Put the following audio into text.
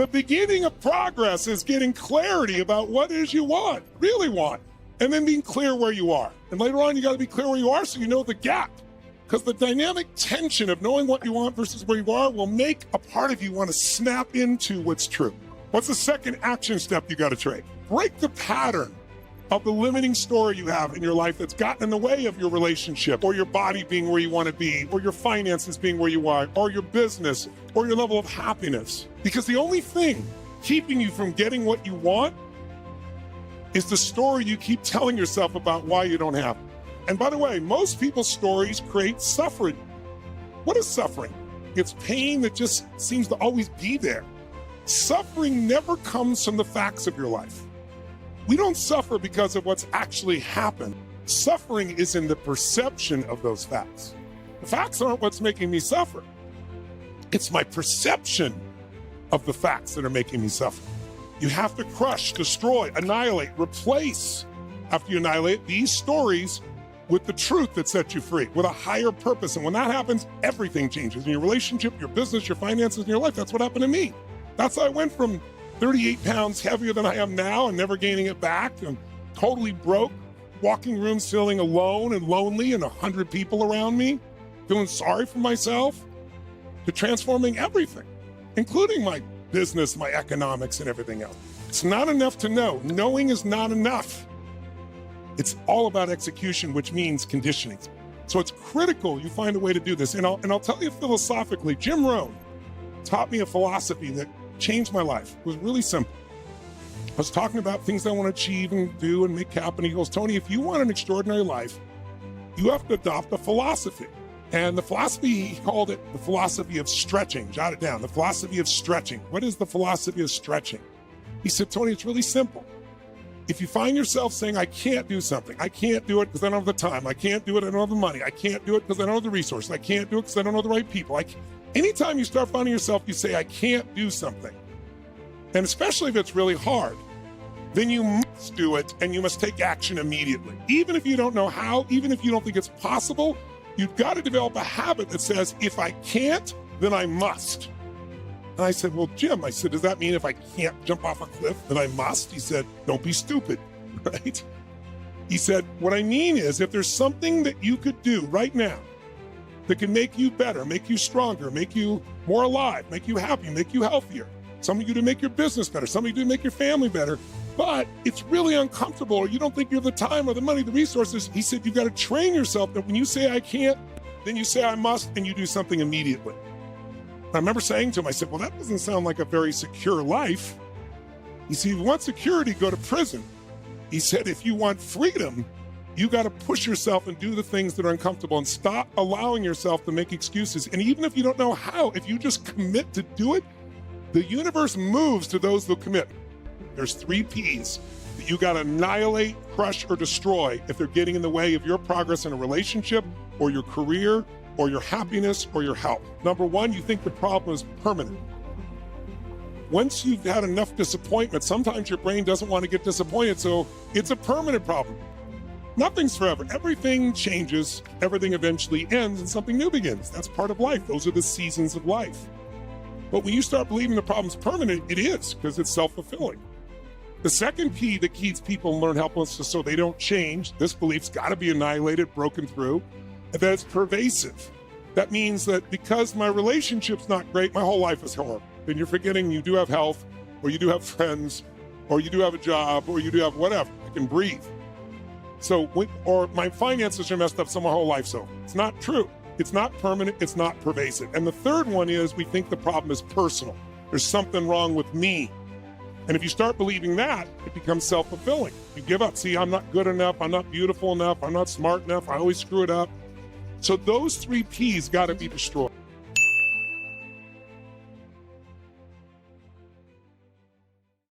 The beginning of progress is getting clarity about what it is you want, really want, and then being clear where you are. And later on, you got to be clear where you are so you know the gap. Because the dynamic tension of knowing what you want versus where you are will make a part of you want to snap into what's true. What's the second action step you got to take? Break the pattern of the limiting story you have in your life that's gotten in the way of your relationship, or your body being where you want to be, or your finances being where you are, or your business, or your level of happiness. Because the only thing keeping you from getting what you want is the story you keep telling yourself about why you don't have it. And by the way, most people's stories create suffering. What is suffering? It's pain that just seems to always be there. Suffering never comes from the facts of your life. We don't suffer because of what's actually happened. Suffering is in the perception of those facts. The facts aren't what's making me suffer. It's my perception of the facts that are making me suffer. You have to crush, destroy, annihilate, replace, after you annihilate these stories with the truth that sets you free, with a higher purpose. And when that happens, everything changes in your relationship, your business, your finances, and your life. That's what happened to me. That's how I went from 38 pounds heavier than I am now and never gaining it back, and totally broke, walking rooms feeling alone and lonely and 100 people around me, feeling sorry for myself, to transforming everything, including my business, my economics, and everything else. It's not enough to know. Knowing is not enough. It's all about execution, which means conditioning. So it's critical you find a way to do this. And I'll tell you philosophically, Jim Rohn taught me a philosophy that changed my life. It was really simple. I was talking about things I want to achieve and do and make happen. He goes, Tony, if you want an extraordinary life, you have to adopt a philosophy. And the philosophy, he called it the philosophy of stretching. Jot it down, the philosophy of stretching. What is the philosophy of stretching? He said, Tony, it's really simple. If you find yourself saying, I can't do something, I can't do it because I don't have the time, I can't do it, I don't have the money, I can't do it because I don't have the resources, I can't do it because I don't know the right people. Anytime you start finding yourself, you say, I can't do something, and especially if it's really hard, then you must do it and you must take action immediately. Even if you don't know how, even if you don't think it's possible, you've got to develop a habit that says, if I can't, then I must. And I said, well, Jim, I said, does that mean if I can't jump off a cliff, then I must? He said, don't be stupid, right? He said, what I mean is if there's something that you could do right now that can make you better, make you stronger, make you more alive, make you happy, make you healthier, something you do to make your business better, something you do to make your family better, but it's really uncomfortable, or you don't think you have the time or the money, the resources, he said, you got to train yourself that when you say I can't, then you say I must, and you do something immediately. I remember saying to him, I said, well, that doesn't sound like a very secure life. He said, if you want security, go to prison. He said, if you want freedom, you got to push yourself and do the things that are uncomfortable and stop allowing yourself to make excuses. And even if you don't know how, if you just commit to do it, the universe moves to those that commit. There's 3 P's that you got to annihilate, crush, or destroy if they're getting in the way of your progress in a relationship or your career or your happiness or your health. Number 1, you think the problem is permanent. Once you've had enough disappointment, sometimes your brain doesn't want to get disappointed, so it's a permanent problem. Nothing's forever. Everything changes, everything eventually ends, and something new begins. That's part of life. Those are the seasons of life. But when you start believing the problem's permanent, it is, because it's self-fulfilling. The second P that keeps people in learned helplessness so they don't change, this belief's got to be annihilated, broken through, and that it's pervasive. That means that because my relationship's not great, my whole life is horrible. Then you're forgetting you do have health, or you do have friends, or you do have a job, or you do have whatever. I can breathe. Or my finances are messed up, so my whole life's over. It's not true. It's not permanent. It's not pervasive. And the third one is we think the problem is personal. There's something wrong with me. And if you start believing that, it becomes self-fulfilling. You give up. See, I'm not good enough. I'm not beautiful enough. I'm not smart enough. I always screw it up. So those 3 P's got to be destroyed.